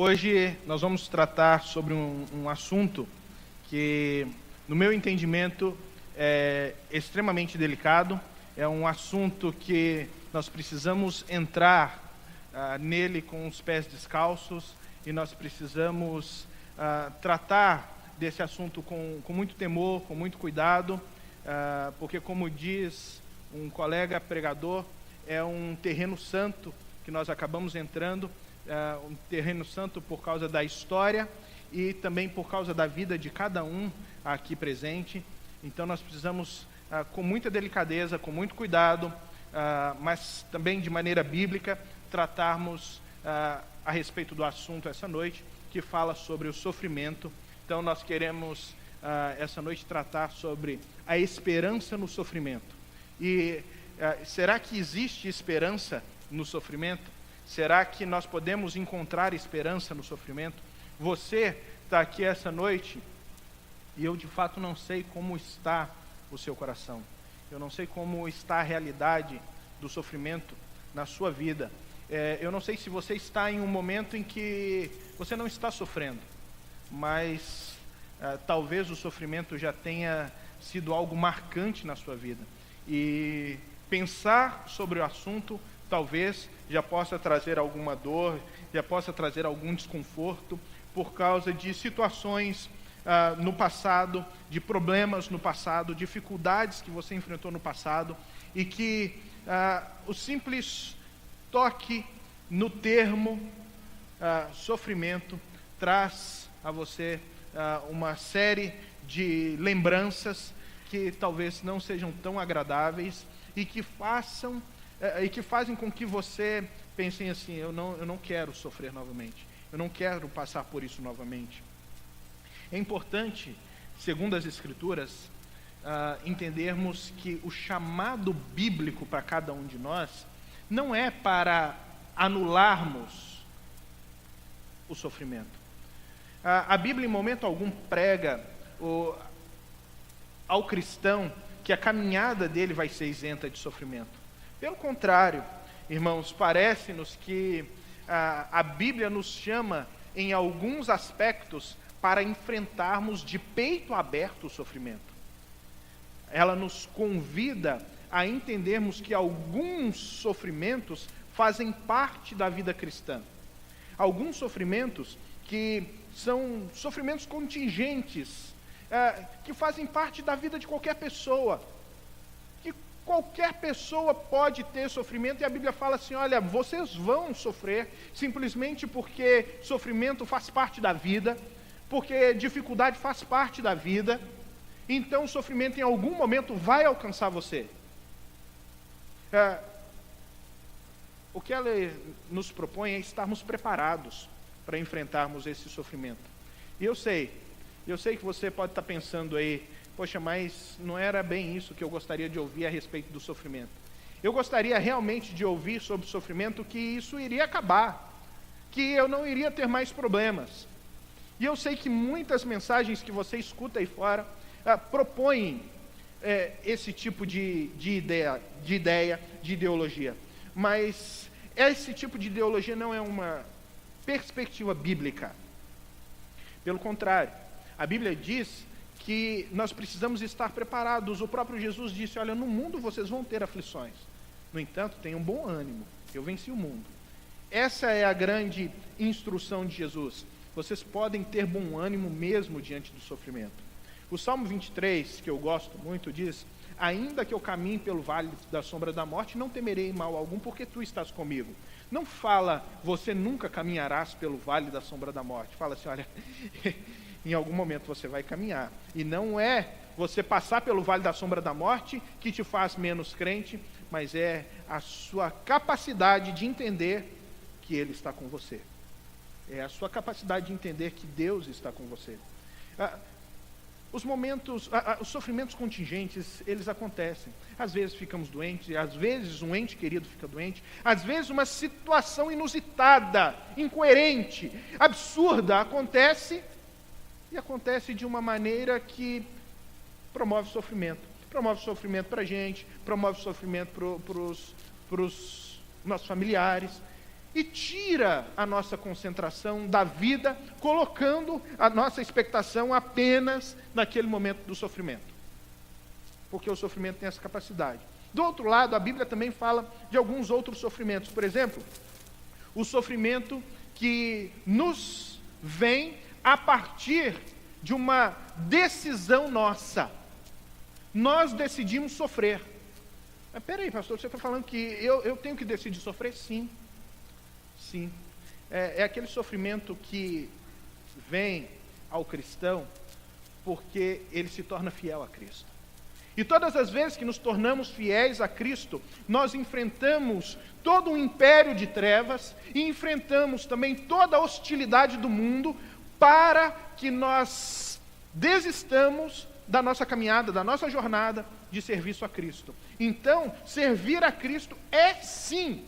Hoje nós vamos tratar sobre um assunto que, no meu entendimento, é extremamente delicado. É um assunto que nós precisamos entrar nele com os pés descalços e nós precisamos tratar desse assunto com muito temor, com muito cuidado, porque, como diz um colega pregador, é um terreno santo que nós acabamos entrando, um terreno santo por causa da história e também por causa da vida de cada um aqui presente. Então nós precisamos, com muita delicadeza, com muito cuidado, mas também de maneira bíblica, tratarmos a respeito do assunto essa noite, que fala sobre o sofrimento. Então nós queremos essa noite tratar sobre a esperança no sofrimento. E será que existe esperança no sofrimento? Será que nós podemos encontrar esperança no sofrimento? Você está aqui essa noite e eu de fato não sei como está o seu coração. Eu não sei como está a realidade do sofrimento na sua vida. Eu não sei se você está em um momento em que você não está sofrendo, mas talvez o sofrimento já tenha sido algo marcante na sua vida. E pensar sobre o assunto talvez já possa trazer alguma dor, já possa trazer algum desconforto por causa de situações no passado, de problemas no passado, dificuldades que você enfrentou no passado, e que o simples toque no termo sofrimento traz a você uma série de lembranças que talvez não sejam tão agradáveis e que fazem com que você pense assim: eu não quero sofrer novamente, eu não quero passar por isso novamente. É importante, segundo as Escrituras, entendermos que o chamado bíblico para cada um de nós não é para anularmos o sofrimento. A Bíblia em momento algum prega ao cristão que a caminhada dele vai ser isenta de sofrimento. Pelo contrário, irmãos, parece-nos que a Bíblia nos chama, em alguns aspectos, para enfrentarmos de peito aberto o sofrimento. Ela nos convida a entendermos que alguns sofrimentos fazem parte da vida cristã. Alguns sofrimentos que são sofrimentos contingentes, que fazem parte da vida de qualquer pessoa. Qualquer pessoa pode ter sofrimento, e a Bíblia fala assim: olha, vocês vão sofrer, simplesmente porque sofrimento faz parte da vida, porque dificuldade faz parte da vida, então o sofrimento em algum momento vai alcançar você. O que ela nos propõe é estarmos preparados para enfrentarmos esse sofrimento. E eu sei que você pode estar pensando aí: poxa, mas não era bem isso que eu gostaria de ouvir a respeito do sofrimento. Eu gostaria realmente de ouvir sobre o sofrimento que isso iria acabar, que eu não iria ter mais problemas. E eu sei que muitas mensagens que você escuta aí fora propõem esse tipo de ideia, de ideologia. Mas esse tipo de ideologia não é uma perspectiva bíblica. Pelo contrário, a Bíblia diz que nós precisamos estar preparados. O próprio Jesus disse: olha, no mundo vocês vão ter aflições. No entanto, tenham bom ânimo, eu venci o mundo. Essa é a grande instrução de Jesus. Vocês podem ter bom ânimo mesmo diante do sofrimento. O Salmo 23, que eu gosto muito, diz: ainda que eu caminhe pelo vale da sombra da morte, não temerei mal algum, porque tu estás comigo. Não fala: você nunca caminharás pelo vale da sombra da morte. Fala assim: olha, em algum momento você vai caminhar. E não é você passar pelo vale da sombra da morte que te faz menos crente, mas é a sua capacidade de entender que Ele está com você. É a sua capacidade de entender que Deus está com você. Os sofrimentos contingentes, eles acontecem. Às vezes ficamos doentes, às vezes um ente querido fica doente, às vezes uma situação inusitada, incoerente, absurda acontece, e acontece de uma maneira que promove sofrimento. Promove sofrimento para a gente, promove sofrimento para os nossos familiares. e tira a nossa concentração da vida, colocando a nossa expectação apenas naquele momento do sofrimento. Porque o sofrimento tem essa capacidade. Do outro lado, a Bíblia também fala de alguns outros sofrimentos. Por exemplo, o sofrimento que nos vem a partir de uma decisão nossa. Nós decidimos sofrer. Mas peraí, pastor, você está falando que eu tenho que decidir sofrer? Sim. Sim. É aquele sofrimento que vem ao cristão porque ele se torna fiel a Cristo. E todas as vezes que nos tornamos fiéis a Cristo, nós enfrentamos todo um império de trevas e enfrentamos também toda a hostilidade do mundo para que nós desistamos da nossa caminhada, da nossa jornada de serviço a Cristo. Então, servir a Cristo é sim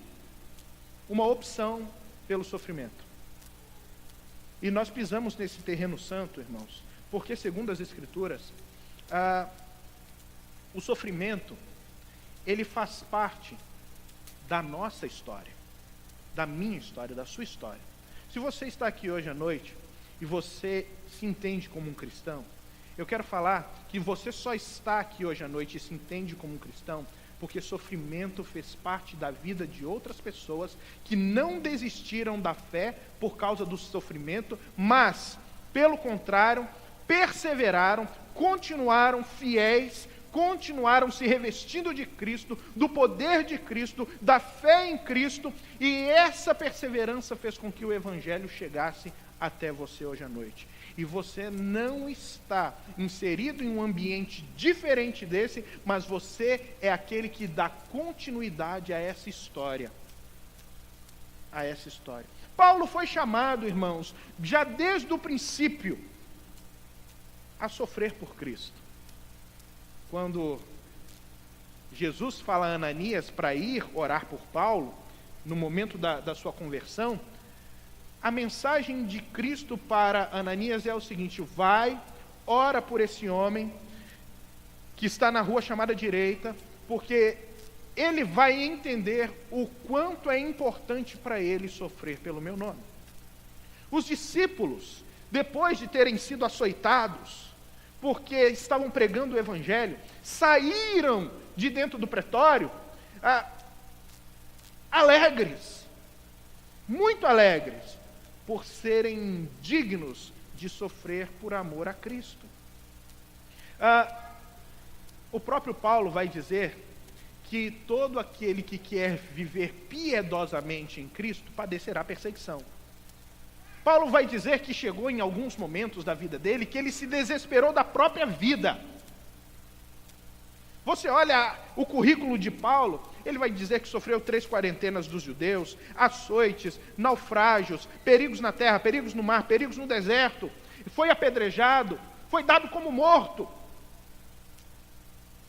uma opção pelo sofrimento. E nós pisamos nesse terreno santo, irmãos, porque segundo as Escrituras, o sofrimento, ele faz parte da nossa história, da minha história, da sua história. Se você está aqui hoje à noite e você se entende como um cristão, eu quero falar que você só está aqui hoje à noite e se entende como um cristão porque sofrimento fez parte da vida de outras pessoas que não desistiram da fé por causa do sofrimento, mas, pelo contrário, perseveraram, continuaram fiéis, continuaram se revestindo de Cristo, do poder de Cristo, da fé em Cristo, e essa perseverança fez com que o Evangelho chegasse até você hoje à noite. E você não está inserido em um ambiente diferente desse, mas você é aquele que dá continuidade a essa história. A essa história. Paulo foi chamado, irmãos, já desde o princípio, a sofrer por Cristo. Quando Jesus fala a Ananias para ir orar por Paulo, no momento da sua conversão, a mensagem de Cristo para Ananias é o seguinte: vai, ora por esse homem que está na rua chamada direita, porque ele vai entender o quanto é importante para ele sofrer pelo meu nome. Os discípulos, depois de terem sido açoitados, porque estavam pregando o Evangelho, saíram de dentro do pretório alegres, muito alegres, por serem dignos de sofrer por amor a Cristo. O próprio Paulo vai dizer que todo aquele que quer viver piedosamente em Cristo padecerá perseguição. Paulo vai dizer que chegou em alguns momentos da vida dele que ele se desesperou da própria vida. Você olha o currículo de Paulo, ele vai dizer que sofreu 3 quarentenas dos judeus, açoites, naufrágios, perigos na terra, perigos no mar, perigos no deserto, foi apedrejado, foi dado como morto.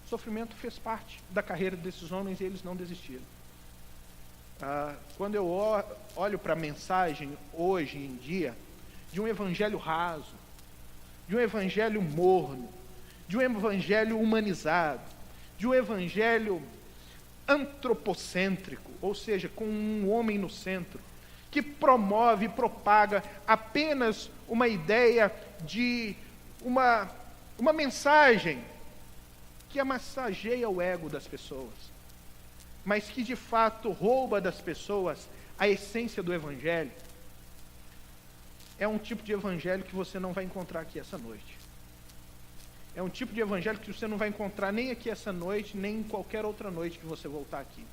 O sofrimento fez parte da carreira desses homens e eles não desistiram. Quando eu olho para a mensagem hoje em dia, de um evangelho raso, de um evangelho morno, de um evangelho humanizado, de um evangelho antropocêntrico, ou seja, com um homem no centro, que promove e propaga apenas uma ideia de uma mensagem que amassageia o ego das pessoas, mas que de fato rouba das pessoas a essência do Evangelho, é um tipo de Evangelho que você não vai encontrar aqui essa noite. É um tipo de Evangelho que você não vai encontrar nem aqui essa noite, nem em qualquer outra noite que você voltar aqui.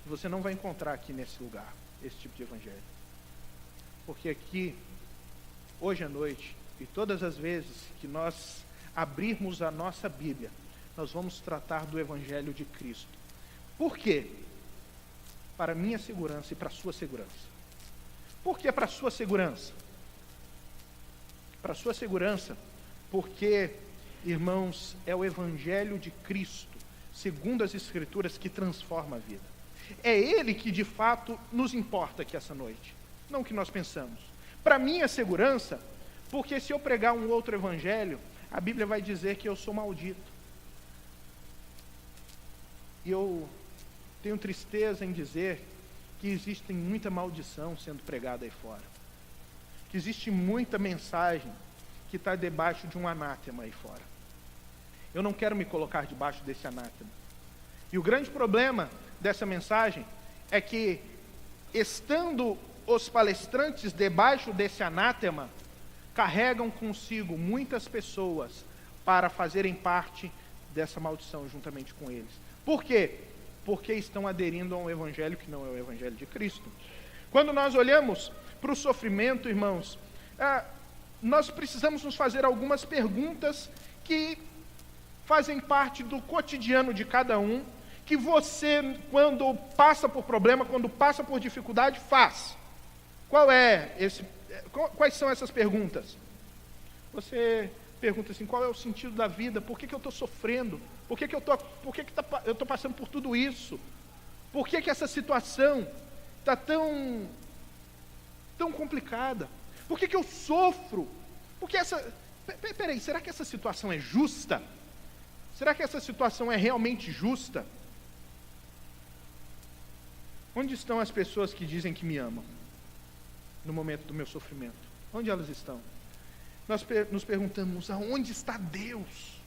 Você não vai encontrar aqui nesse lugar, esse tipo de Evangelho. Porque aqui, hoje à noite, e todas as vezes que nós abrirmos a nossa Bíblia, nós vamos tratar do Evangelho de Cristo. Por quê? Para a minha segurança e para a sua segurança. Por que para a sua segurança? Para a sua segurança, porque, irmãos, é o Evangelho de Cristo, segundo as Escrituras, que transforma a vida. É Ele que de fato nos importa aqui essa noite, não o que nós pensamos. Para minha segurança, porque se eu pregar um outro Evangelho, a Bíblia vai dizer que eu sou maldito. E eu tenho tristeza em dizer que existe muita maldição sendo pregada aí fora. Que existe muita mensagem que está debaixo de um anátema aí fora. Eu não quero me colocar debaixo desse anátema. E o grande problema dessa mensagem é que, estando os palestrantes debaixo desse anátema, carregam consigo muitas pessoas para fazerem parte dessa maldição juntamente com eles. Por quê? Porque estão aderindo a um evangelho que não é o evangelho de Cristo. Quando nós olhamos para o sofrimento, irmãos, nós precisamos nos fazer algumas perguntas que fazem parte do cotidiano de cada um, que você, quando passa por problema, quando passa por dificuldade, faz. Quais são essas perguntas? Você pergunta assim: qual é o sentido da vida? Por que eu estou sofrendo? Por que eu estou passando por tudo isso? Por que essa situação está tão complicada? Por que eu sofro? Peraí, será que essa situação é justa? Será que essa situação é realmente justa? Onde estão as pessoas que dizem que me amam no momento do meu sofrimento? Onde elas estão? Nós nos perguntamos: aonde está Deus?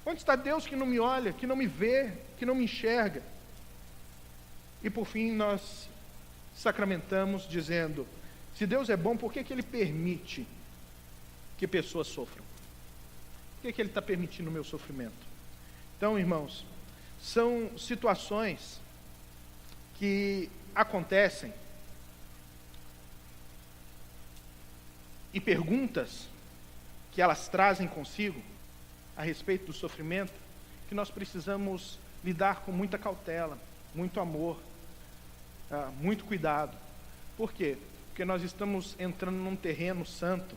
Onde está Deus que não me olha, que não me vê, que não me enxerga? E por fim nós sacramentamos dizendo: se Deus é bom, por que Ele permite que pessoas sofram? Por que Ele está permitindo o meu sofrimento? Então, irmãos, são situações que acontecem e perguntas que elas trazem consigo a respeito do sofrimento, que nós precisamos lidar com muita cautela, muito amor, muito cuidado. Por quê? Porque nós estamos entrando num terreno santo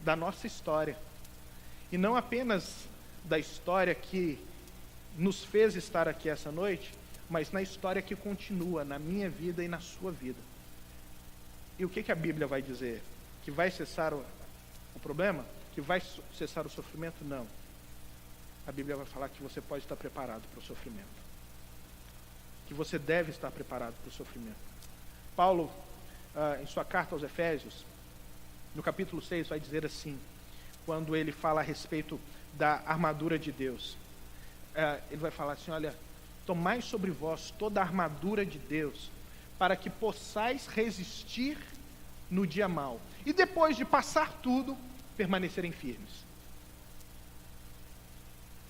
da nossa história, e não apenas da história que nos fez estar aqui essa noite, mas na história que continua na minha vida e na sua vida. E o que a Bíblia vai dizer? Que vai cessar o problema? Que vai cessar o sofrimento? Não. A Bíblia vai falar que você pode estar preparado para o sofrimento. Que você deve estar preparado para o sofrimento. Paulo, em sua carta aos Efésios, no capítulo 6, vai dizer assim, quando ele fala a respeito da armadura de Deus. Ele vai falar assim: olha, tomai sobre vós toda a armadura de Deus, para que possais resistir no dia mau, e depois de passar tudo, permanecerem firmes.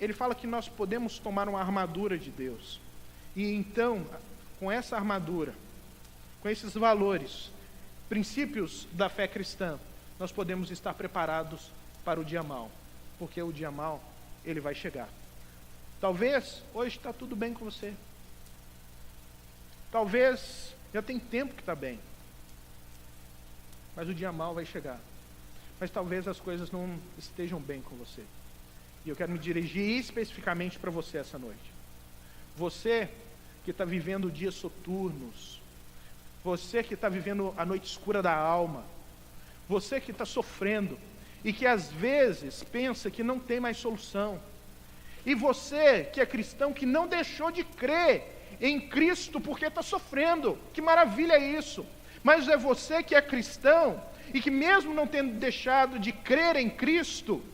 Ele fala que nós podemos tomar uma armadura de Deus, e então, com essa armadura, com esses valores, princípios da fé cristã, nós podemos estar preparados para o dia mau, porque o dia mau, ele vai chegar. Talvez hoje está tudo bem com você, talvez já tem tempo que está bem, mas o dia mau vai chegar. Mas talvez as coisas não estejam bem com você. E eu quero me dirigir especificamente para você essa noite. Você que está vivendo dias soturnos, você que está vivendo a noite escura da alma, você que está sofrendo e que às vezes pensa que não tem mais solução, e você que é cristão, que não deixou de crer em Cristo porque está sofrendo. Que maravilha é isso! Mas é você que é cristão e que, mesmo não tendo deixado de crer em Cristo,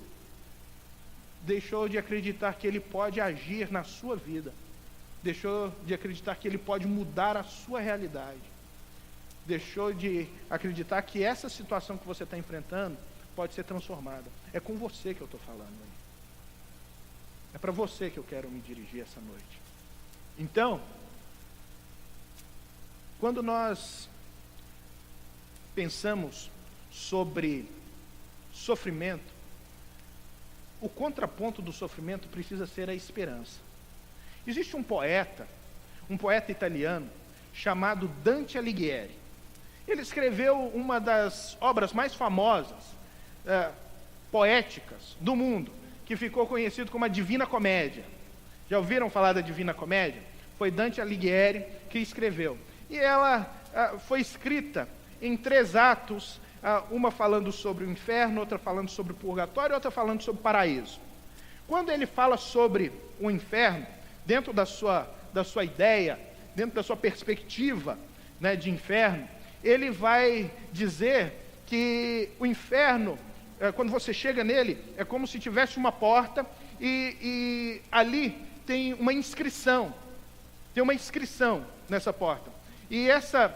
deixou de acreditar que Ele pode agir na sua vida, deixou de acreditar que Ele pode mudar a sua realidade, deixou de acreditar que essa situação que você está enfrentando pode ser transformada. É com você que eu estou falando aí. É para você que eu quero me dirigir essa noite. Então, quando nós pensamos sobre sofrimento, o contraponto do sofrimento precisa ser a esperança. Existe um poeta italiano, chamado Dante Alighieri. Ele escreveu uma das obras mais famosas, poéticas do mundo, que ficou conhecido como a Divina Comédia. Já ouviram falar da Divina Comédia? Foi Dante Alighieri que escreveu. E ela foi escrita em 3 atos, uma falando sobre o inferno, outra falando sobre o purgatório, outra falando sobre o paraíso. Quando ele fala sobre o inferno, dentro da sua ideia dentro da sua perspectiva, né, de inferno, ele vai dizer que o inferno, quando você chega nele, é como se tivesse uma porta e ali tem uma inscrição. Tem uma inscrição nessa porta. E essa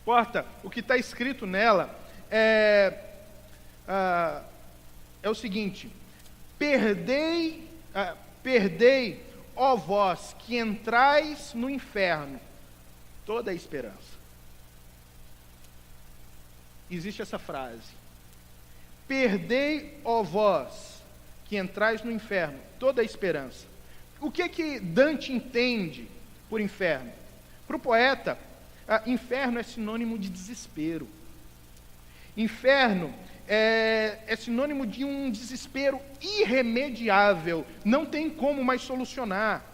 porta, o que está escrito nela é o seguinte: perdei, ó vós que entrais no inferno, toda a esperança. Existe essa frase: perdei, ó vós que entrais no inferno, toda a esperança. O que Dante entende por inferno? Para o poeta, inferno é sinônimo de desespero. Inferno é sinônimo de um desespero irremediável, não tem como mais solucionar.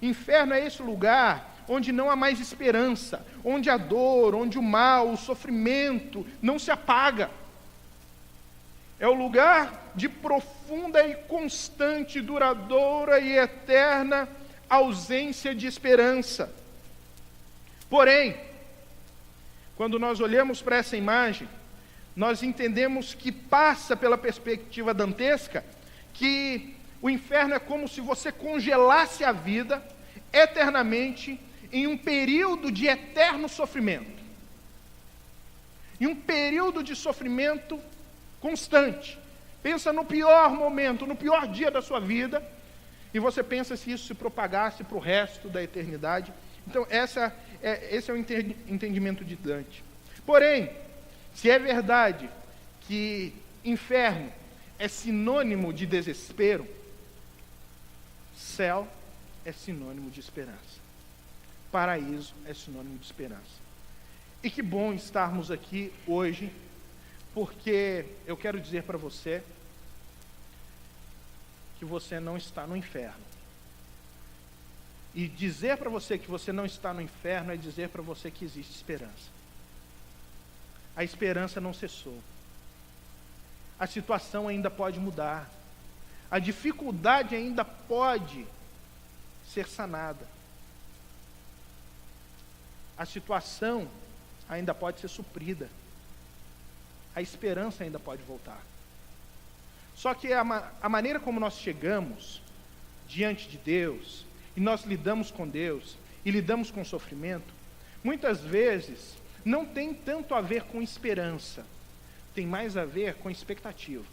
Inferno é esse lugar onde não há mais esperança, onde a dor, onde o mal, o sofrimento não se apaga. É o lugar de profunda e constante, duradoura e eterna ausência de esperança. Porém, quando nós olhamos para essa imagem, nós entendemos que passa pela perspectiva dantesca, que o inferno é como se você congelasse a vida eternamente em um período de eterno sofrimento. Em um período de sofrimento constante. Pensa no pior momento, no pior dia da sua vida, e você pensa se isso se propagasse para o resto da eternidade. Então, esse é o entendimento de Dante. Porém, se é verdade que inferno é sinônimo de desespero, céu é sinônimo de esperança. Paraíso é sinônimo de esperança. E que bom estarmos aqui hoje, porque eu quero dizer para você que você não está no inferno. E dizer para você que você não está no inferno é dizer para você que existe esperança. A esperança não cessou. A situação ainda pode mudar. A dificuldade ainda pode ser sanada. A situação ainda pode ser suprida. A esperança ainda pode voltar. Só que a maneira como nós chegamos diante de Deus, e nós lidamos com Deus, e lidamos com o sofrimento, muitas vezes não tem tanto a ver com esperança, tem mais a ver com expectativa.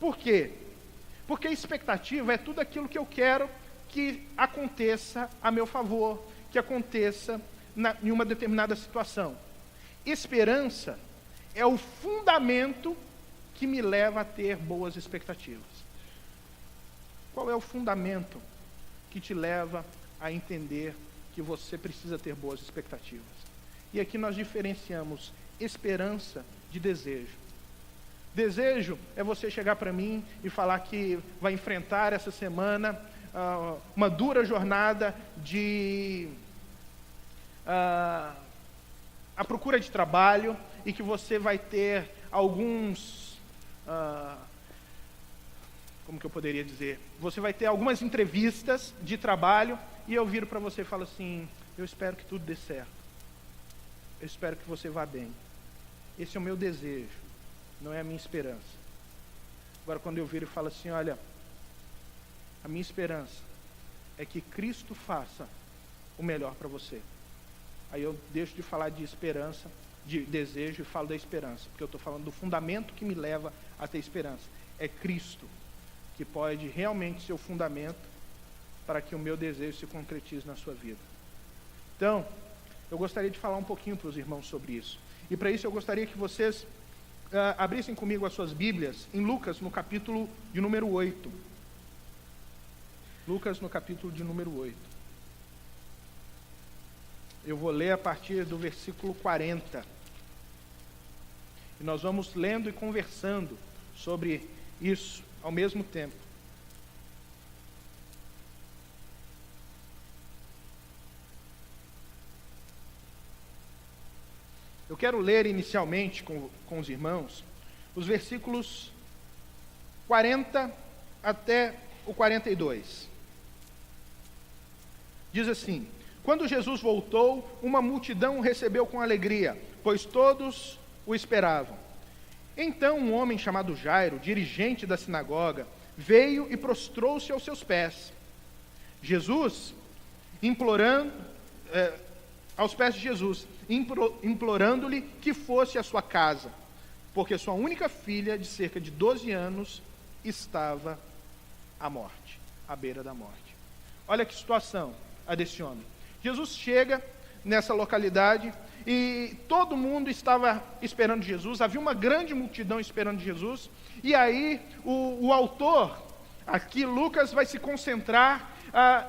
Por quê? Porque a expectativa é tudo aquilo que eu quero que aconteça a meu favor, que aconteça em uma determinada situação. Esperança é o fundamento que me leva a ter boas expectativas. Qual é o fundamento que te leva a entender que você precisa ter boas expectativas? E aqui nós diferenciamos esperança de desejo. Desejo é você chegar para mim e falar que vai enfrentar essa semana uma dura jornada de a procura de trabalho, e que você vai ter alguns, como que eu poderia dizer? Você vai ter algumas entrevistas de trabalho, e eu viro para você e falo assim: eu espero que tudo dê certo. Eu espero que você vá bem. Esse é o meu desejo, não é a minha esperança. Agora, quando eu viro e falo assim: olha, a minha esperança é que Cristo faça o melhor para você. Aí eu deixo de falar de esperança, de desejo, e falo da esperança, porque eu estou falando do fundamento que me leva a ter esperança. É Cristo que pode realmente ser o fundamento para que o meu desejo se concretize na sua vida. Então, eu gostaria de falar um pouquinho para os irmãos sobre isso. E para isso eu gostaria que vocês abrissem comigo as suas Bíblias em Lucas, no capítulo de número 8. Lucas, no capítulo de número 8. Eu vou ler a partir do versículo 40. E nós vamos lendo e conversando sobre isso ao mesmo tempo. Eu quero ler inicialmente com os irmãos os versículos 40 até o 42. Diz assim: Quando Jesus voltou, uma multidão o recebeu com alegria, pois todos o esperavam. Então um homem chamado Jairo, dirigente da sinagoga, veio e prostrou-se aos seus pés. Jesus, aos pés de Jesus, implorando-lhe que fosse à sua casa, porque sua única filha, de cerca de 12 anos, estava à beira da morte. Olha que situação a desse homem. Jesus chega nessa localidade e todo mundo estava esperando Jesus, havia uma grande multidão esperando Jesus, e aí o autor, aqui Lucas, vai se concentrar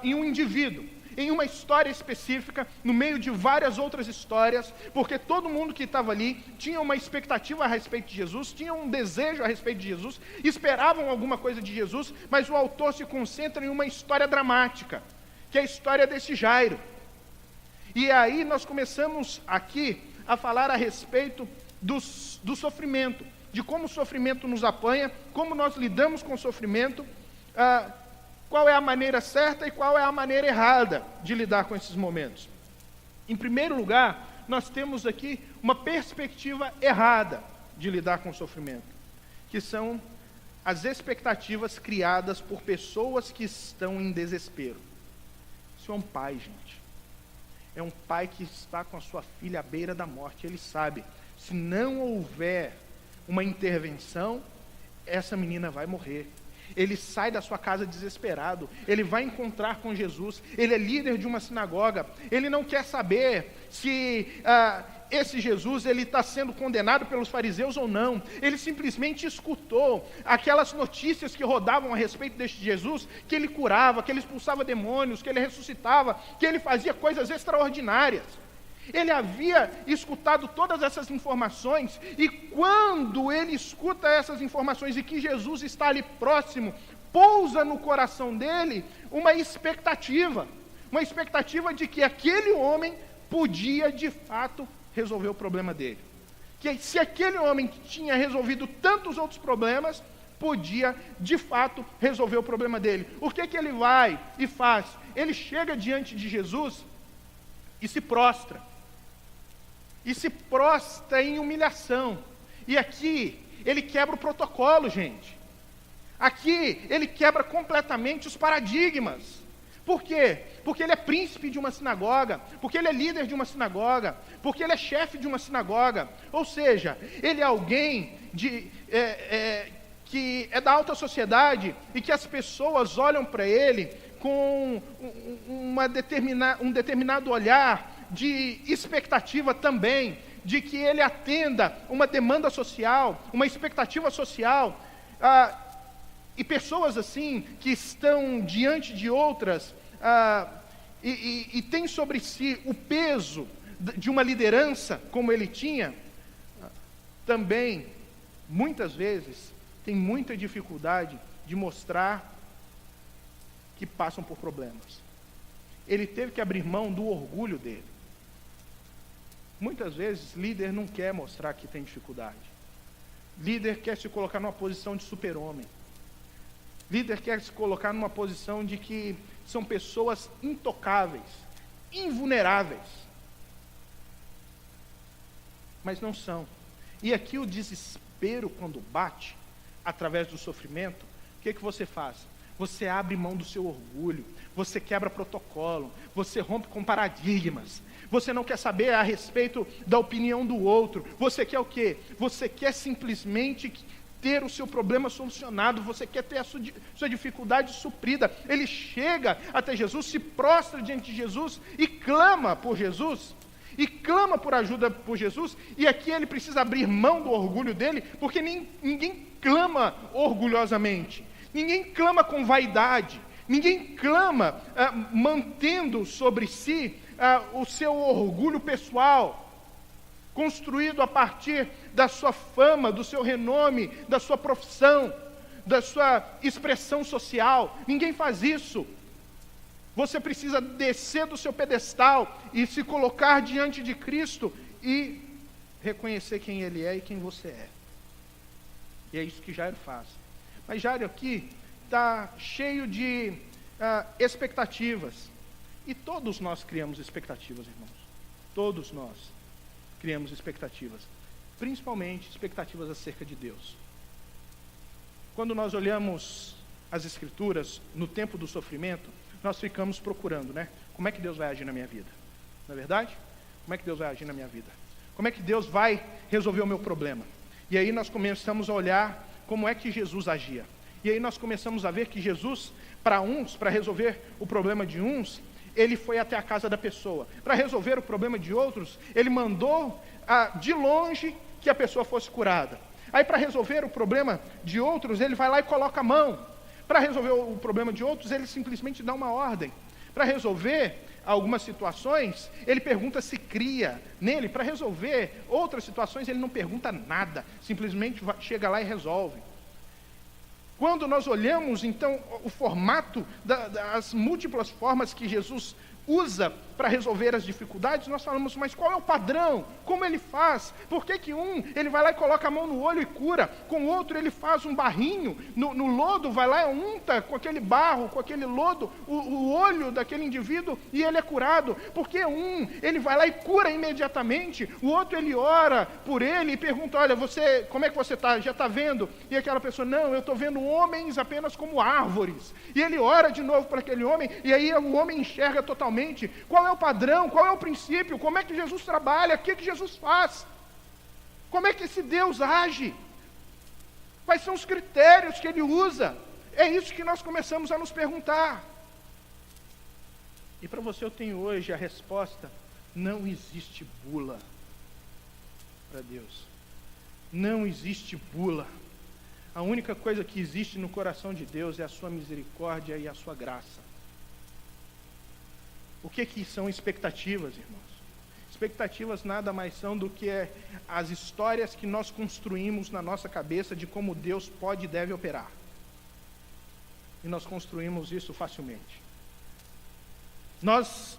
em um indivíduo, em uma história específica, no meio de várias outras histórias, porque todo mundo que estava ali tinha uma expectativa a respeito de Jesus, tinha um desejo a respeito de Jesus, esperavam alguma coisa de Jesus, mas o autor se concentra em uma história dramática, que é a história desse Jairo. E aí nós começamos aqui a falar a respeito do sofrimento, de como o sofrimento nos apanha, como nós lidamos com o sofrimento, qual é a maneira certa e qual é a maneira errada de lidar com esses momentos. Em primeiro lugar, nós temos aqui uma perspectiva errada de lidar com o sofrimento, que são as expectativas criadas por pessoas que estão em desespero. Isso é um pai, gente. É um pai que está com a sua filha à beira da morte. Ele sabe, se não houver uma intervenção, essa menina vai morrer. Ele sai da sua casa desesperado, ele vai encontrar com Jesus, ele é líder de uma sinagoga, ele não quer saber se esse Jesus ele está sendo condenado pelos fariseus ou não. Ele simplesmente escutou aquelas notícias que rodavam a respeito deste Jesus, que ele curava, que ele expulsava demônios, que ele ressuscitava, que ele fazia coisas extraordinárias. Ele havia escutado todas essas informações, e quando ele escuta essas informações e que Jesus está ali próximo, pousa no coração dele uma expectativa de que aquele homem podia de fato resolver o problema dele. Que se aquele homem que tinha resolvido tantos outros problemas, podia de fato resolver o problema dele. O que ele vai e faz? Ele chega diante de Jesus e se prostra. E se prostra em humilhação. E aqui, ele quebra o protocolo, gente. Aqui, ele quebra completamente os paradigmas. Por quê? Porque ele é príncipe de uma sinagoga, porque ele é líder de uma sinagoga, porque ele é chefe de uma sinagoga. Ou seja, ele é alguém que é da alta sociedade e que as pessoas olham para ele com um determinado olhar de expectativa também, de que ele atenda uma demanda social, uma expectativa social, e pessoas assim, que estão diante de outras, e têm sobre si o peso de uma liderança, como ele tinha, também, muitas vezes, tem muita dificuldade de mostrar que passam por problemas. Ele teve que abrir mão do orgulho dele. Muitas vezes, líder não quer mostrar que tem dificuldade. Líder quer se colocar numa posição de super-homem. Líder quer se colocar numa posição de que são pessoas intocáveis, invulneráveis. Mas não são. E aqui o desespero, quando bate, através do sofrimento, o que você faz? Você abre mão do seu orgulho, você quebra protocolo, você rompe com paradigmas, você não quer saber a respeito da opinião do outro, você quer o quê? Você quer simplesmente ter o seu problema solucionado, você quer ter a sua dificuldade suprida. Ele chega até Jesus, se prostra diante de Jesus e clama por Jesus, e clama por ajuda por Jesus, e aqui ele precisa abrir mão do orgulho dele, porque ninguém clama orgulhosamente, ninguém clama com vaidade, ninguém clama mantendo sobre si o seu orgulho pessoal, construído a partir da sua fama, do seu renome, da sua profissão, da sua expressão social. Ninguém faz isso. Você precisa descer do seu pedestal e se colocar diante de Cristo e reconhecer quem Ele é e quem você é. E é isso que Jairo faz. Mas Jairo aqui está cheio de expectativas, E todos nós criamos expectativas, irmãos. Todos nós criamos expectativas. Principalmente expectativas acerca de Deus. Quando nós olhamos as Escrituras, no tempo do sofrimento, nós ficamos procurando, né? Como é que Deus vai agir na minha vida? Não é verdade? Como é que Deus vai agir na minha vida? Como é que Deus vai resolver o meu problema? E aí nós começamos a olhar como é que Jesus agia. E aí nós começamos a ver que Jesus, para uns, para resolver o problema de uns, ele foi até a casa da pessoa. Para resolver o problema de outros, ele mandou de longe que a pessoa fosse curada. Aí para resolver o problema de outros, ele vai lá e coloca a mão. Para resolver o problema de outros, ele simplesmente dá uma ordem. Para resolver algumas situações, ele pergunta se cria nele. Para resolver outras situações, ele não pergunta nada. Simplesmente chega lá e resolve. Quando nós olhamos, então, o formato das múltiplas formas que Jesus usa para resolver as dificuldades, nós falamos, mas qual é o padrão? Como ele faz? Por que ele vai lá e coloca a mão no olho e cura? Com o outro ele faz um barrinho no lodo, vai lá e unta com aquele barro, com aquele lodo, o olho daquele indivíduo e ele é curado. Porque ele vai lá e cura imediatamente, o outro ele ora por ele e pergunta, olha, como é que você está? Já está vendo? E aquela pessoa, não, eu estou vendo homens apenas como árvores. E ele ora de novo para aquele homem, e aí o homem enxerga totalmente. Qual é o padrão? Qual é o princípio? Como é que Jesus trabalha? O que Jesus faz? Como é que esse Deus age? Quais são os critérios que ele usa? É isso que nós começamos a nos perguntar. E para você eu tenho hoje a resposta: não existe bula para Deus. Não existe bula. A única coisa que existe no coração de Deus é a sua misericórdia e a sua graça. O que são expectativas, irmãos? Expectativas nada mais são do que as histórias que nós construímos na nossa cabeça de como Deus pode e deve operar. E nós construímos isso facilmente. Nós,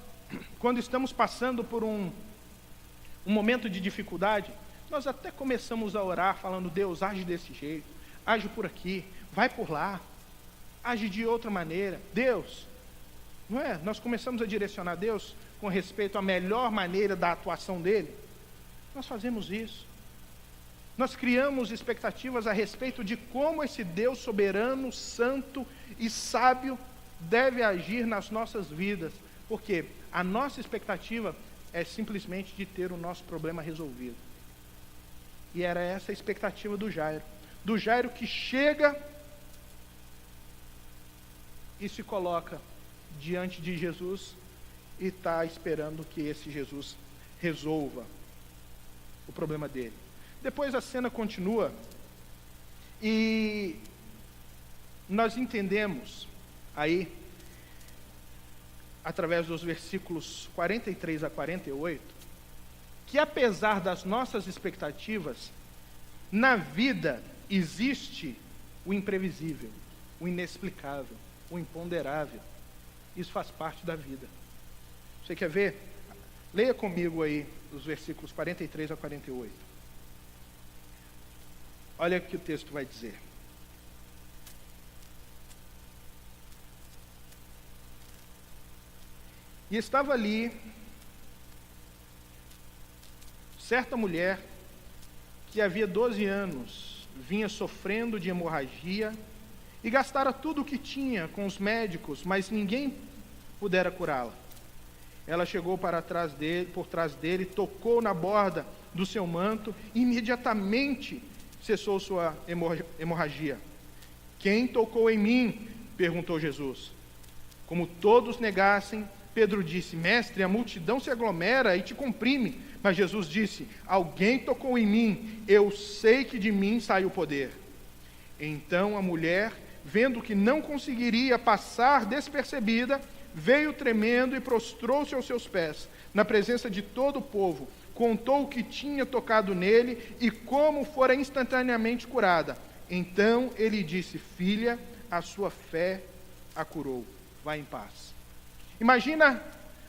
quando estamos passando por um momento de dificuldade, nós até começamos a orar falando, Deus, age desse jeito, age por aqui, vai por lá, age de outra maneira. Deus, não é? Nós começamos a direcionar Deus com respeito à melhor maneira da atuação dele. Nós fazemos isso. Nós criamos expectativas a respeito de como esse Deus soberano, santo e sábio deve agir nas nossas vidas. Porque a nossa expectativa é simplesmente de ter o nosso problema resolvido. E era essa a expectativa do Jairo. Do Jairo que chega e se coloca diante de Jesus e está esperando que esse Jesus resolva o problema dele. Depois a cena continua e nós entendemos aí, através dos versículos 43 a 48, que apesar das nossas expectativas, na vida existe o imprevisível, o inexplicável, o imponderável. Isso faz parte da vida. Você quer ver? Leia comigo aí os versículos 43 a 48. Olha o que o texto vai dizer. E estava ali certa mulher que havia 12 anos vinha sofrendo de hemorragia e gastara tudo o que tinha com os médicos, mas ninguém pudera curá-la. Ela chegou por trás dele, tocou na borda do seu manto e imediatamente cessou sua hemorragia. Quem tocou em mim? Perguntou Jesus. Como todos negassem, Pedro disse, mestre, a multidão se aglomera e te comprime. Mas Jesus disse, alguém tocou em mim, eu sei que de mim sai o poder. Então a mulher, vendo que não conseguiria passar despercebida, veio tremendo e prostrou-se aos seus pés, na presença de todo o povo, contou o que tinha tocado nele e como fora instantaneamente curada. Então ele disse, filha, a sua fé a curou, vá em paz. Imagina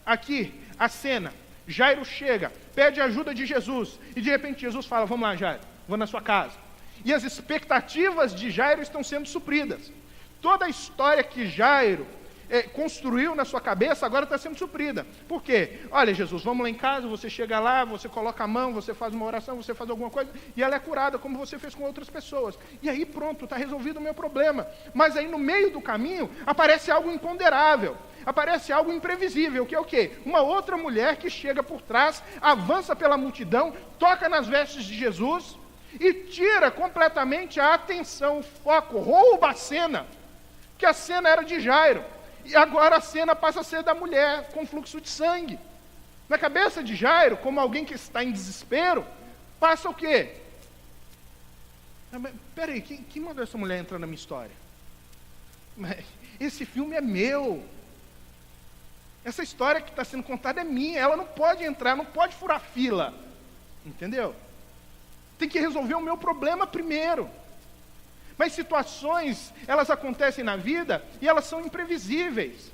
aqui a cena, Jairo chega, pede ajuda de Jesus, e de repente Jesus fala, vamos lá Jairo, vou na sua casa. E as expectativas de Jairo estão sendo supridas. Toda a história que Jairo construiu na sua cabeça, agora está sendo suprida. Por quê? Olha, Jesus, vamos lá em casa, você chega lá, você coloca a mão, você faz uma oração, você faz alguma coisa, e ela é curada, como você fez com outras pessoas. E aí pronto, está resolvido o meu problema. Mas aí no meio do caminho, aparece algo imponderável, aparece algo imprevisível, que é o quê? Uma outra mulher que chega por trás, avança pela multidão, toca nas vestes de Jesus, e tira completamente a atenção, o foco, rouba a cena, que a cena era de Jairo, e agora a cena passa a ser da mulher com fluxo de sangue. Na cabeça de Jairo, como alguém que está em desespero, passa o quê? Peraí, quem mandou essa mulher entrar na minha história? Esse filme é meu, essa história que está sendo contada é minha, ela não pode entrar, não pode furar fila, entendeu? Tem que resolver o meu problema primeiro. Mas situações, elas acontecem na vida e elas são imprevisíveis.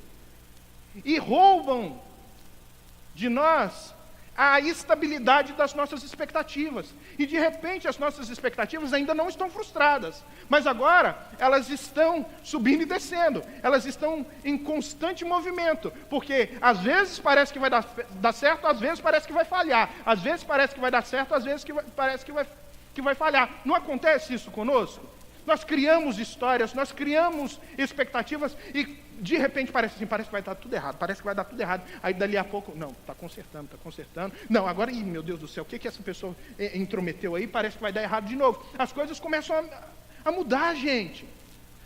E roubam de nós a estabilidade das nossas expectativas. E de repente as nossas expectativas ainda não estão frustradas. Mas agora elas estão subindo e descendo. Elas estão em constante movimento. Porque às vezes parece que vai dar certo, às vezes parece que vai falhar. Às vezes parece que vai dar certo, às vezes parece que vai falhar. Não acontece isso conosco? Nós criamos histórias, nós criamos expectativas e de repente parece que vai dar tudo errado, parece que vai dar tudo errado. Aí dali a pouco, não, está consertando. Não, agora, meu Deus do céu, o que essa pessoa intrometeu aí? Parece que vai dar errado de novo. As coisas começam a mudar, gente.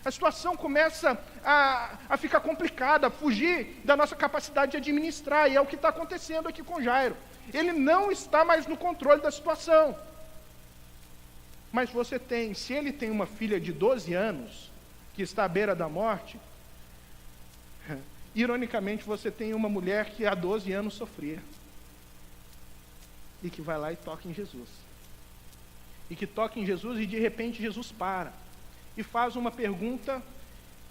A situação começa a ficar complicada, a fugir da nossa capacidade de administrar. E é o que está acontecendo aqui com Jairo. Ele não está mais no controle da situação. Mas se ele tem uma filha de 12 anos, que está à beira da morte, ironicamente você tem uma mulher que há 12 anos sofria, e que vai lá e toca em Jesus. E que toca em Jesus e de repente Jesus para, e faz uma pergunta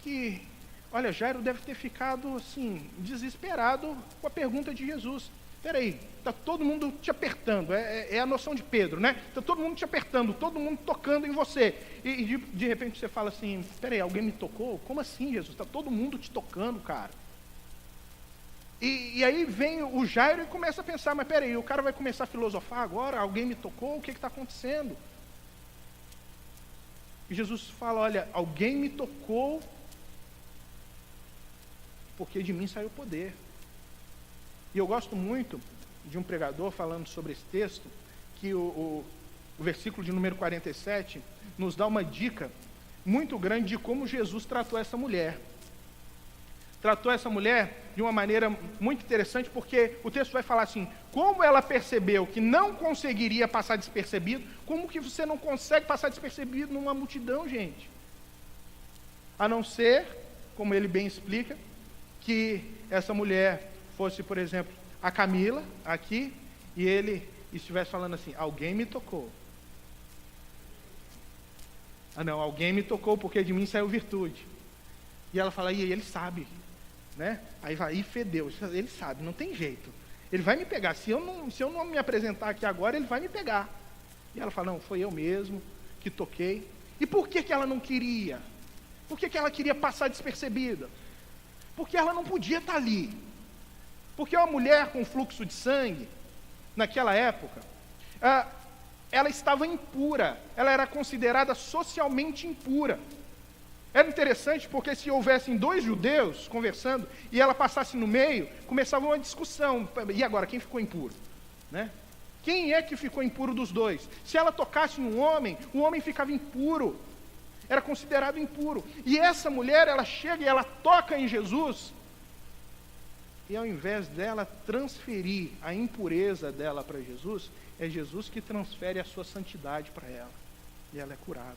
que, olha, Jairo deve ter ficado assim, desesperado com a pergunta de Jesus. Peraí, está todo mundo te apertando, é a noção de Pedro, né? Está todo mundo te apertando, todo mundo tocando em você. E de repente você fala assim, peraí, alguém me tocou? Como assim, Jesus? Está todo mundo te tocando, cara. E aí vem o Jairo e começa a pensar, mas peraí, o cara vai começar a filosofar agora? Alguém me tocou? O que está acontecendo? E Jesus fala, olha, alguém me tocou porque de mim saiu o poder. E eu gosto muito de um pregador falando sobre esse texto, que o versículo de número 47 nos dá uma dica muito grande de como Jesus tratou essa mulher. Tratou essa mulher de uma maneira muito interessante, porque o texto vai falar assim, como ela percebeu que não conseguiria passar despercebido, como que você não consegue passar despercebido numa multidão, gente? A não ser, como ele bem explica, que essa mulher fosse, por exemplo, a Camila, aqui, e ele estivesse falando assim, alguém me tocou. Não, alguém me tocou porque de mim saiu virtude. E ela fala, e ele sabe, né? Aí vai, e fedeu, ele sabe, não tem jeito. Ele vai me pegar, se eu não me apresentar aqui agora, ele vai me pegar. E ela fala, não, foi eu mesmo que toquei. E por que ela não queria? Por que ela queria passar despercebida? Porque ela não podia estar ali. Porque uma mulher com fluxo de sangue, naquela época, ela estava impura, ela era considerada socialmente impura. Era interessante porque se houvessem dois judeus conversando e ela passasse no meio, começava uma discussão. E agora, quem ficou impuro? Né? Quem é que ficou impuro dos dois? Se ela tocasse no homem, o homem ficava impuro. Era considerado impuro. E essa mulher, ela chega e ela toca em Jesus. E ao invés dela transferir a impureza dela para Jesus, é Jesus que transfere a sua santidade para ela. E ela é curada.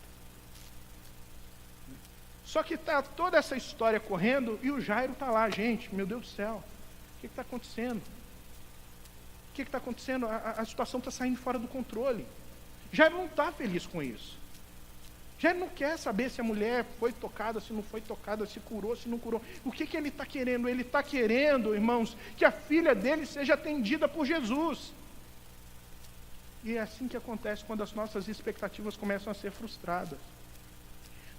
Só que está toda essa história correndo e o Jairo está lá, gente, meu Deus do céu, o que está acontecendo? O que está acontecendo? A situação está saindo fora do controle. Jairo não está feliz com isso. Jairo não quer saber se a mulher foi tocada, se não foi tocada, se curou, se não curou. O que ele está querendo? Ele está querendo, irmãos, que a filha dele seja atendida por Jesus. E é assim que acontece quando as nossas expectativas começam a ser frustradas.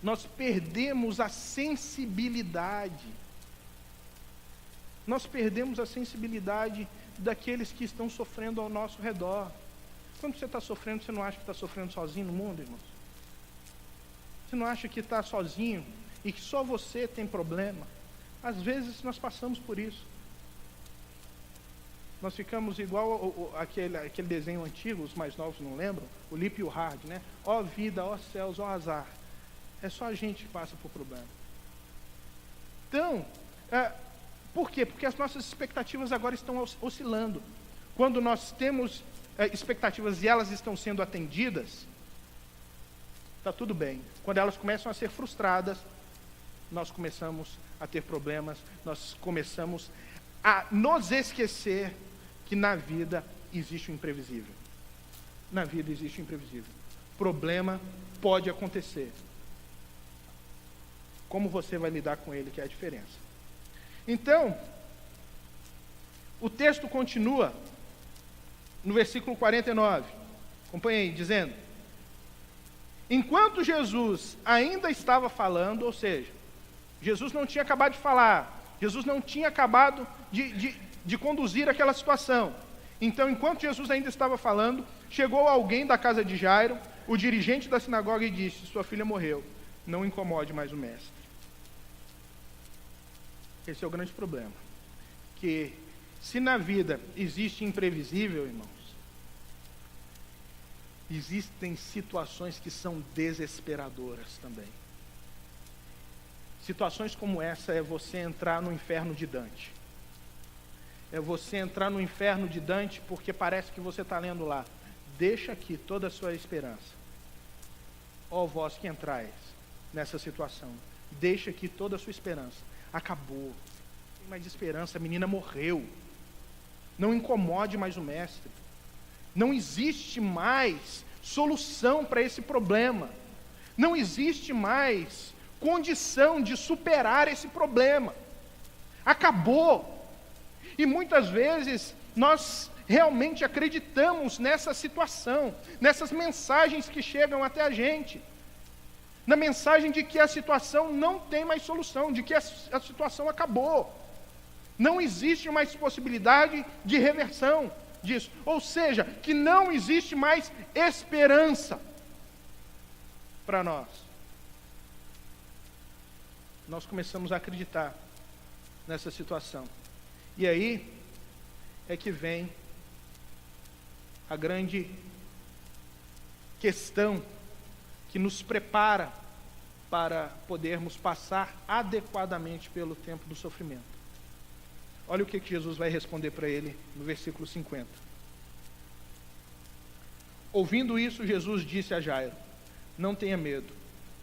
Nós perdemos a sensibilidade Nós perdemos a sensibilidade daqueles que estão sofrendo ao nosso redor. Quando você está sofrendo, você não acha que está sofrendo sozinho no mundo, irmãos? Você não acha que está sozinho e que só você tem problema? Às vezes nós passamos por isso. Nós ficamos igual aquele desenho antigo, os mais novos não lembram, o Lip e o Hard, né? Ó vida, ó céus, ó azar. É só a gente que passa por problema. Então, por quê? Porque as nossas expectativas agora estão oscilando. Quando nós temos expectativas e elas estão sendo atendidas, está tudo bem. Quando elas começam a ser frustradas, nós começamos a ter problemas, nós começamos a nos esquecer que na vida existe o imprevisível. Na vida existe o imprevisível. Problema pode acontecer. Como você vai lidar com ele, que é a diferença. Então, o texto continua no versículo 49. Acompanhe aí, dizendo: enquanto Jesus ainda estava falando, ou seja, Jesus não tinha acabado de falar, Jesus não tinha acabado de conduzir aquela situação. Então, enquanto Jesus ainda estava falando, chegou alguém da casa de Jairo, o dirigente da sinagoga, e disse: sua filha morreu, não incomode mais o mestre. Esse é o grande problema. Que se na vida existe imprevisível, irmãos, existem situações que são desesperadoras também. Situações como essa é você entrar no inferno de Dante. É você entrar no inferno de Dante porque parece que você está lendo lá: deixa aqui toda a sua esperança. Ó vós que entrais nessa situação, deixa aqui toda a sua esperança. Acabou, não tem mais esperança, a menina morreu. Não incomode mais o mestre. Não existe mais solução para esse problema. Não existe mais condição de superar esse problema. Acabou. E muitas vezes nós realmente acreditamos nessa situação, nessas mensagens que chegam até a gente. Na mensagem de que a situação não tem mais solução, de que a situação acabou. Não existe mais possibilidade de reversão disso. Ou seja, que não existe mais esperança para nós. Nós começamos a acreditar nessa situação. E aí é que vem a grande questão que nos prepara para podermos passar adequadamente pelo tempo do sofrimento. Olha o que Jesus vai responder para ele no versículo 50. Ouvindo isso, Jesus disse a Jairo: não tenha medo,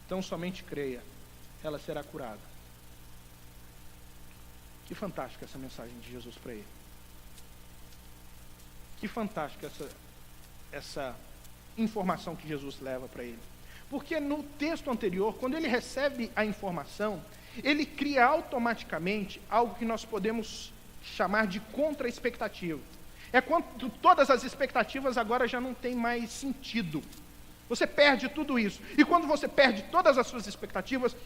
tão somente creia, ela será curada. Que fantástica essa mensagem de Jesus para ele. Que fantástica essa informação que Jesus leva para ele. Porque no texto anterior, quando ele recebe a informação, ele cria automaticamente algo que nós podemos chamar de contra-expectativa. É quando todas as expectativas agora já não têm mais sentido. Você perde tudo isso. E quando você perde todas as suas expectativas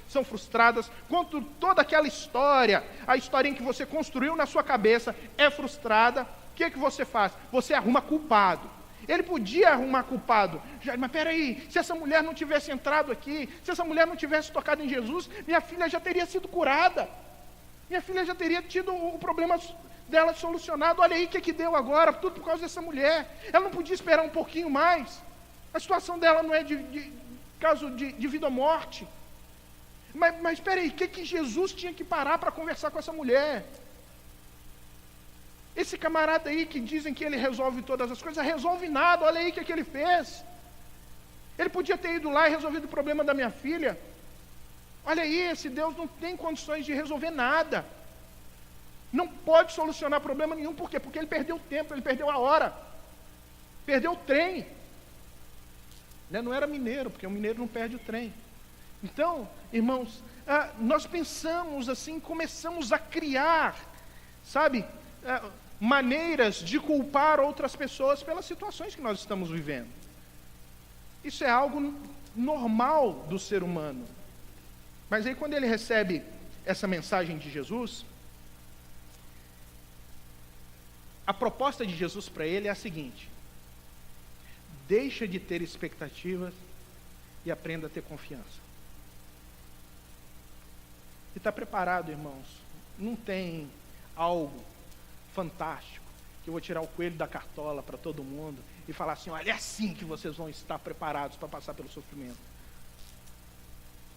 são frustradas. Quando toda aquela história, a historinha que você construiu na sua cabeça é frustrada, o que você faz? Você arruma culpado. Ele podia arrumar culpado. Mas peraí, se essa mulher não tivesse entrado aqui, se essa mulher não tivesse tocado em Jesus, minha filha já teria sido curada. Minha filha já teria tido o problema dela solucionado. Olha aí o que deu agora, tudo por causa dessa mulher. Ela não podia esperar um pouquinho mais. A situação dela não é de caso de vida ou morte. Mas espera aí, o que Jesus tinha que parar para conversar com essa mulher? Esse camarada aí que dizem que ele resolve todas as coisas, resolve nada. Olha aí o que ele fez. Ele podia ter ido lá e resolvido o problema da minha filha. Olha aí, esse Deus não tem condições de resolver nada. Não pode solucionar problema nenhum. Por quê? Porque ele perdeu o tempo, ele perdeu a hora. Perdeu o trem. Não era mineiro, porque o mineiro não perde o trem. Então, irmãos, nós pensamos assim, começamos a criar, sabe, maneiras de culpar outras pessoas pelas situações que nós estamos vivendo. Isso é algo normal do ser humano. Mas aí quando ele recebe essa mensagem de Jesus, a proposta de Jesus para ele é a seguinte: deixa de ter expectativas e aprenda a ter confiança. E está preparado, irmãos? Não tem algo fantástico que eu vou tirar o coelho da cartola para todo mundo e falar assim: olha, é assim que vocês vão estar preparados para passar pelo sofrimento.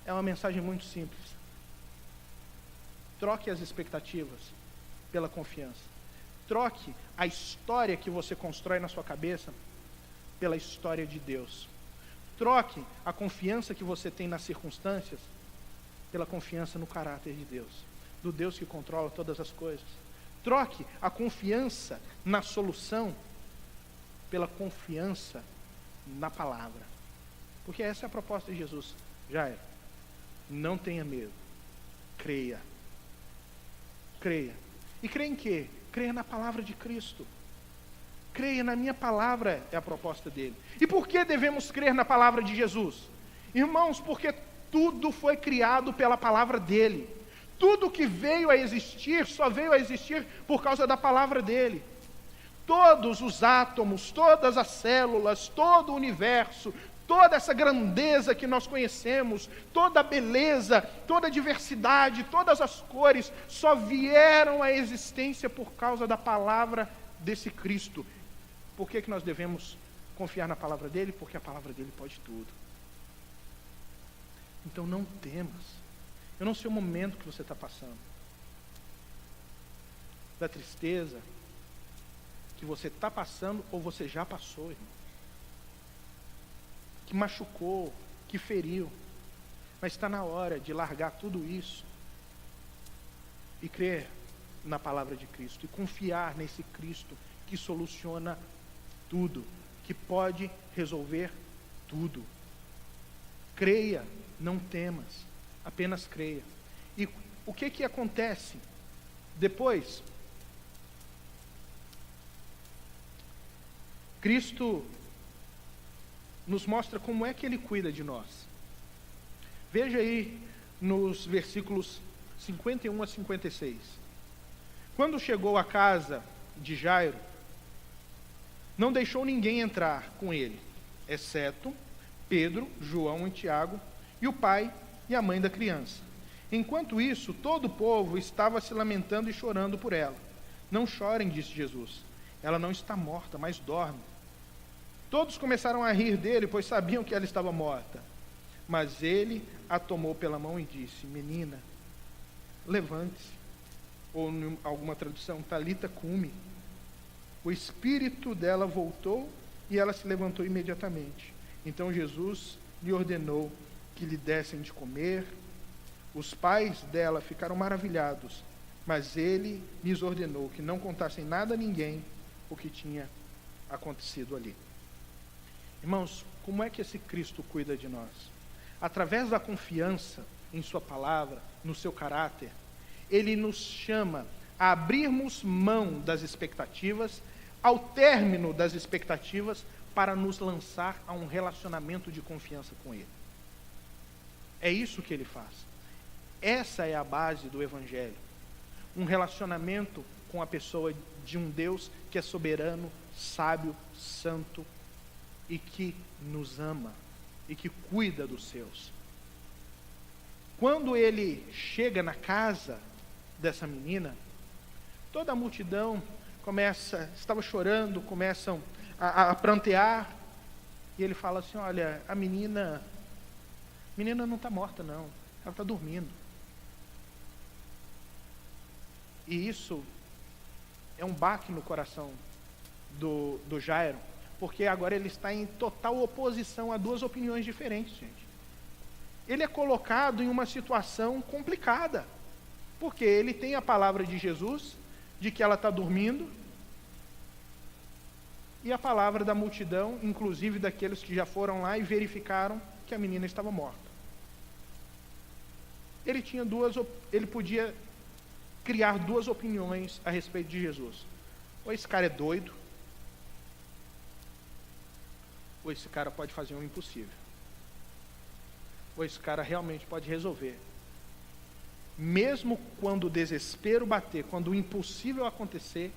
É uma mensagem muito simples. Troque as expectativas pela confiança. Troque a história que você constrói na sua cabeça pela história de Deus. Troque a confiança que você tem nas circunstâncias pela confiança no caráter de Deus, do Deus que controla todas as coisas. Troque a confiança na solução pela confiança na palavra. Porque essa é a proposta de Jesus. Jairo, não tenha medo. Creia. Creia. E creia em quê? Creia na palavra de Cristo. Creia na minha palavra, é a proposta dele. E por que devemos crer na palavra de Jesus? Irmãos, porque tudo foi criado pela palavra dele. Tudo que veio a existir, só veio a existir por causa da palavra dele. Todos os átomos, todas as células, todo o universo, toda essa grandeza que nós conhecemos, toda a beleza, toda a diversidade, todas as cores, só vieram à existência por causa da palavra desse Cristo. Por que nós devemos confiar na palavra dele? Porque a palavra dele pode tudo. Então não temas. Eu não sei o momento que você está passando. Da tristeza que você está passando ou você já passou, irmão. Que machucou, que feriu. Mas está na hora de largar tudo isso e crer na palavra de Cristo. E confiar nesse Cristo que soluciona tudo. Que pode resolver tudo. Creia, não temas. Apenas creia. E o que acontece depois? Cristo nos mostra como é que Ele cuida de nós. Veja aí nos versículos 51 a 56. Quando chegou à casa de Jairo, não deixou ninguém entrar com ele, exceto Pedro, João e Tiago, e o pai e a mãe da criança. Enquanto isso, todo o povo estava se lamentando e chorando por ela. Não chorem, disse Jesus. Ela não está morta, mas dorme. Todos começaram a rir dele, pois sabiam que ela estava morta. Mas ele a tomou pela mão e disse: menina, levante-se. Ou em alguma tradução, talita cumi. O espírito dela voltou e ela se levantou imediatamente. Então Jesus lhe ordenou que lhe dessem de comer. Os pais dela ficaram maravilhados, mas ele lhes ordenou que não contassem nada a ninguém o que tinha acontecido ali. Irmãos, como é que esse Cristo cuida de nós? Através da confiança em sua palavra, no seu caráter, ele nos chama a abrirmos mão das expectativas, ao término das expectativas, para nos lançar a um relacionamento de confiança com ele. É isso que ele faz. Essa é a base do Evangelho. Um relacionamento com a pessoa de um Deus que é soberano, sábio, santo e que nos ama e que cuida dos seus. Quando ele chega na casa dessa menina, toda a multidão estava chorando, começam a prantear, e ele fala assim: olha, a menina não está morta não, ela está dormindo. E isso é um baque no coração do Jairo, porque agora ele está em total oposição a duas opiniões diferentes, gente. Ele é colocado em uma situação complicada, porque ele tem a palavra de Jesus, de que ela está dormindo, e a palavra da multidão, inclusive daqueles que já foram lá e verificaram que a menina estava morta. Ele podia criar duas opiniões a respeito de Jesus. Ou esse cara é doido, ou esse cara pode fazer um impossível. Ou esse cara realmente pode resolver mesmo quando o desespero bater, quando o impossível acontecer,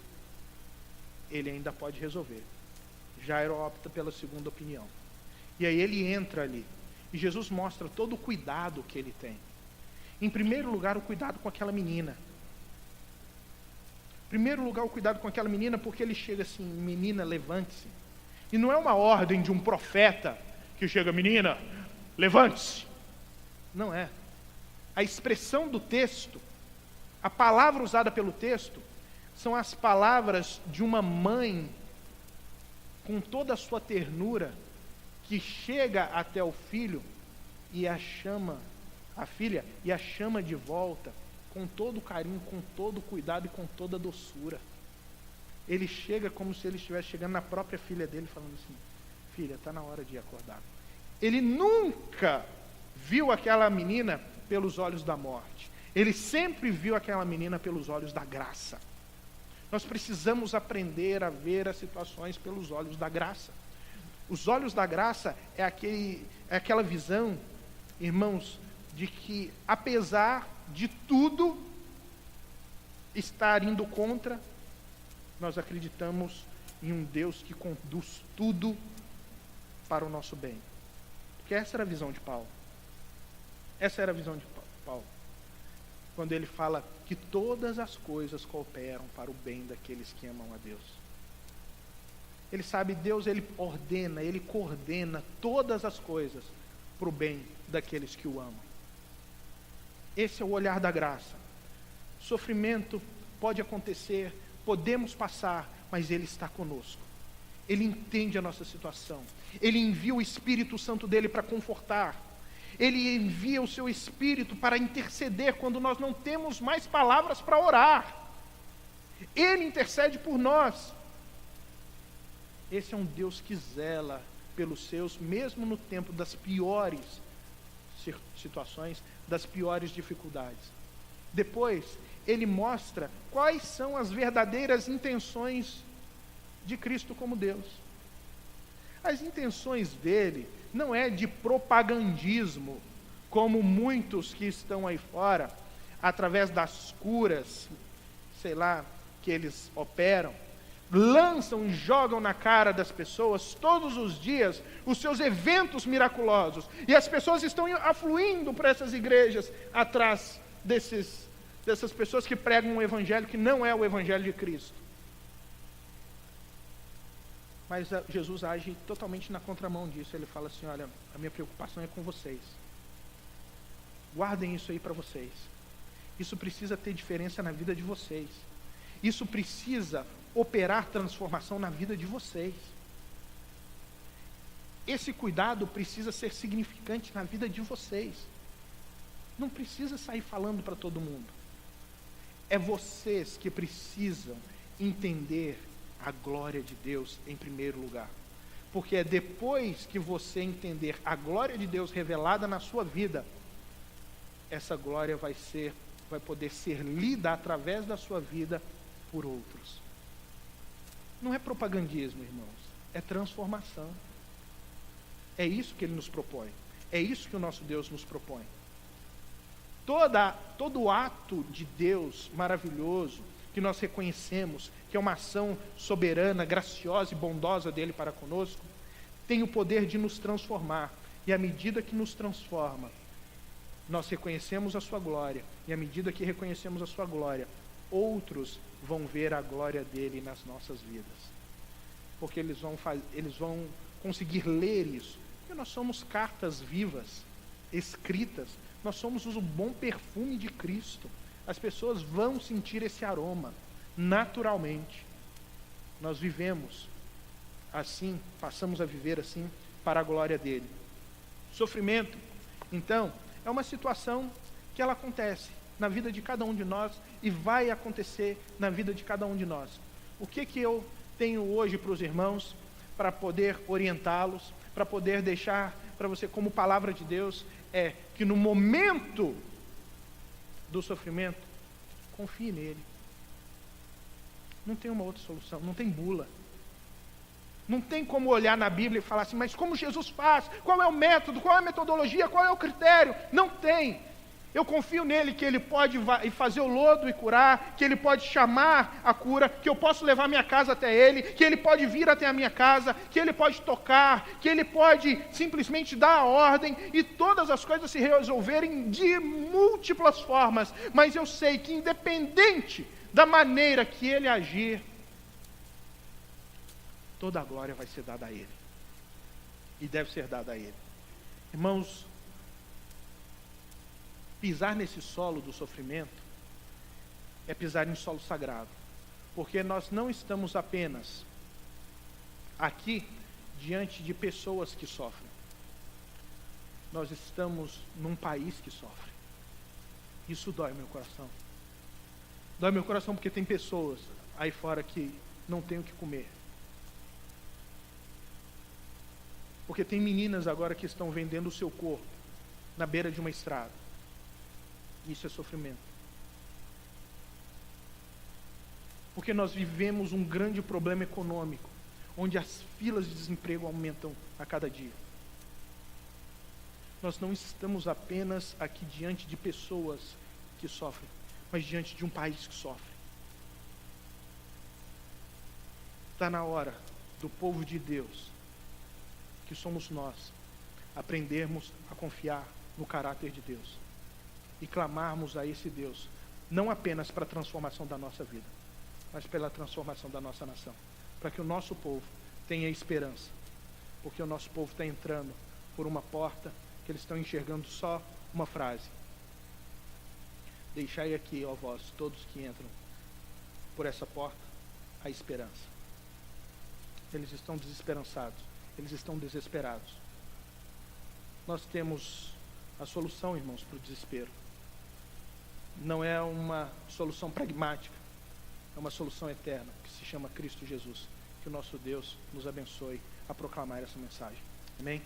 ele ainda pode resolver. Jairo opta pela segunda opinião. E aí ele entra ali. E Jesus mostra todo o cuidado que ele tem. Em primeiro lugar, o cuidado com aquela menina. Em primeiro lugar, o cuidado com aquela menina, porque ele chega assim: menina, levante-se. E não é uma ordem de um profeta que chega: menina, levante-se. Não é. A expressão do texto, a palavra usada pelo texto, são as palavras de uma mãe com toda a sua ternura, que chega até o filho e a chama, a filha, e a chama de volta com todo o carinho, com todo o cuidado e com toda a doçura. Ele chega como se ele estivesse chegando na própria filha dele, falando assim: filha, está na hora de acordar. Ele nunca viu aquela menina pelos olhos da morte. Ele sempre viu aquela menina pelos olhos da graça. Nós precisamos aprender a ver as situações pelos olhos da graça. Os olhos da graça é aquela visão, irmãos, de que apesar de tudo estar indo contra, nós acreditamos em um Deus que conduz tudo para o nosso bem. Porque essa era a visão de Paulo. Essa era a visão de Paulo. Quando ele fala que todas as coisas cooperam para o bem daqueles que amam a Deus. Ele sabe, Deus, ele ordena, ele coordena todas as coisas para o bem daqueles que o amam. Esse é o olhar da graça. Sofrimento pode acontecer, podemos passar, mas ele está conosco. Ele entende a nossa situação. Ele envia o Espírito Santo dele para confortar. Ele envia o seu Espírito para interceder quando nós não temos mais palavras para orar. Ele intercede por nós. Esse é um Deus que zela pelos seus, mesmo no tempo das piores situações, das piores dificuldades. Depois, ele mostra quais são as verdadeiras intenções de Cristo como Deus. As intenções dele não é de propagandismo, como muitos que estão aí fora, através das curas, sei lá, que eles operam, lançam e jogam na cara das pessoas todos os dias os seus eventos miraculosos, e as pessoas estão afluindo para essas igrejas atrás dessas pessoas que pregam um evangelho que não é o evangelho de Cristo. Mas Jesus age totalmente na contramão disso. Ele fala assim: olha, a minha preocupação é com vocês. Guardem isso aí para vocês. Isso precisa ter diferença na vida de vocês. Isso precisa operar transformação na vida de vocês. Esse cuidado precisa ser significante na vida de vocês. Não precisa sair falando para todo mundo. É vocês que precisam entender a glória de Deus em primeiro lugar. Porque é depois que você entender a glória de Deus revelada na sua vida, essa glória vai poder ser lida através da sua vida por outros. Não é propagandismo, irmãos, é transformação. É isso que ele nos propõe. É isso que o nosso Deus nos propõe. Todo ato de Deus maravilhoso que nós reconhecemos que é uma ação soberana, graciosa e bondosa dele para conosco, tem o poder de nos transformar. E à medida que nos transforma, nós reconhecemos a sua glória. E à medida que reconhecemos a sua glória, outros vão ver a glória dele nas nossas vidas. Porque eles vão conseguir ler isso. Porque nós somos cartas vivas, escritas. Nós somos o bom perfume de Cristo. As pessoas vão sentir esse aroma, naturalmente. Nós vivemos assim, passamos a viver assim, para a glória dele. Sofrimento, então, é uma situação que ela acontece na vida de cada um de nós e vai acontecer na vida de cada um de nós. O que eu tenho hoje para os irmãos, para poder orientá-los, para poder deixar para você como palavra de Deus, é que no momento do sofrimento, confie nele. Não tem uma outra solução, não tem bula. Não tem como olhar na Bíblia e falar assim: mas como Jesus faz? Qual é o método? Qual é a metodologia? Qual é o critério? Não tem. Eu confio nele que ele pode fazer o lodo e curar, que ele pode chamar a cura, que eu posso levar minha casa até ele, que ele pode vir até a minha casa, que ele pode tocar, que ele pode simplesmente dar a ordem e todas as coisas se resolverem de múltiplas formas. Mas eu sei que independente da maneira que ele agir, toda a glória vai ser dada a ele. E deve ser dada a ele. Irmãos, pisar nesse solo do sofrimento é pisar em solo sagrado, porque nós não estamos apenas aqui diante de pessoas que sofrem, nós estamos num país que sofre. Isso dói meu coração. Dói meu coração porque tem pessoas aí fora que não têm o que comer. Porque tem meninas agora que estão vendendo o seu corpo na beira de uma estrada. Isso é sofrimento. Porque nós vivemos um grande problema econômico, onde as filas de desemprego aumentam a cada dia. Nós não estamos apenas aqui diante de pessoas que sofrem, mas diante de um país que sofre. Está na hora do povo de Deus, que somos nós, aprendermos a confiar no caráter de Deus e clamarmos a esse Deus, não apenas para a transformação da nossa vida, mas pela transformação da nossa nação, para que o nosso povo tenha esperança, porque o nosso povo está entrando por uma porta que eles estão enxergando só uma frase: deixai aqui, ó vós, todos que entram por essa porta, a esperança. Eles estão desesperançados, eles estão desesperados. Nós temos a solução, irmãos, para o desespero. Não é uma solução pragmática, é uma solução eterna, que se chama Cristo Jesus. Que o nosso Deus nos abençoe a proclamar essa mensagem. Amém?